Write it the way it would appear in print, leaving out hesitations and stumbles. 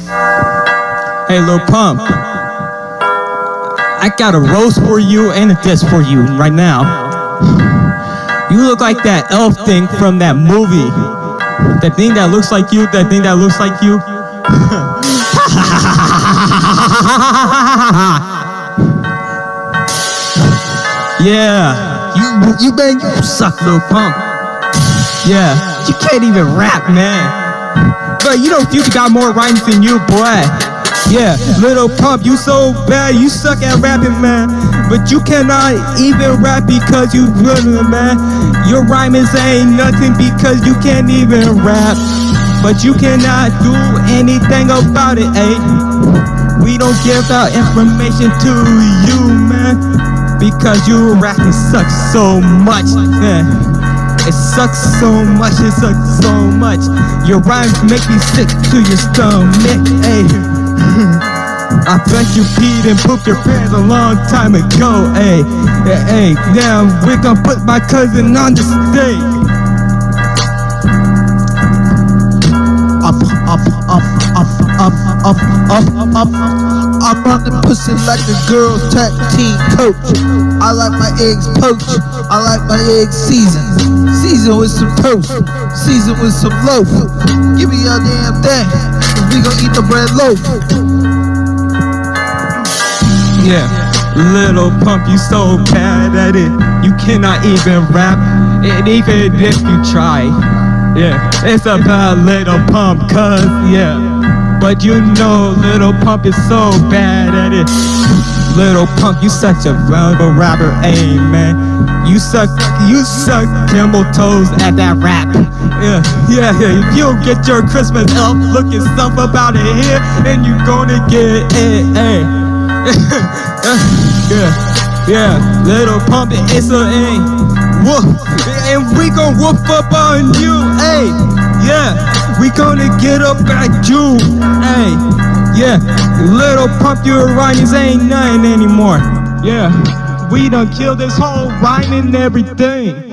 Hey, Lil Pump, I got a roast for you and a diss for you right now. You look like that elf thing from that movie. That thing that looks like you, that thing that looks like you. Yeah, you suck, Lil Pump. Yeah, you can't even rap, man. But you know Future got more rhymes than you, boy. Yeah, Lil Pump, you so bad, you suck at rapping, man. But you cannot even rap because you running, man. Your rhymes ain't nothing because you can't even rap. But you cannot do anything about it, eh? We don't give out information to you, man, because your rapping sucks so much, man. It sucks so much, it sucks so much. Your rhymes make me sick to your stomach, eh? I bet you peed and pooped your pants a long time ago, eh? Hey, now we're gonna put my cousin on the stage. I'm on the pussy like a girl's tag team coach. I like my eggs poached. I like my eggs seasoned. Seasoned with some toast. Seasoned with some loaf. Give me your damn thing. We gon' eat the bread loaf. Yeah, Lil Pump, you so bad at it. You cannot even rap, and even if you try. Yeah, it's about Lil Pump, cause yeah. But you know Lil Pump is so bad at it. Lil Pump, you such a valuable rapper, hey man. You suck camel toes at that rap. Yeah. If you get your Christmas elf looking stuff about it here, and you gonna get it, hey. Yeah, Lil Pump, it's a A. Woof, and we gon' whoop up on you, hey. Yeah, we gonna get up at you, hey. Yeah, Lil Pump, your rhymes ain't nothing anymore. Yeah, we done killed this whole rhyme and everything.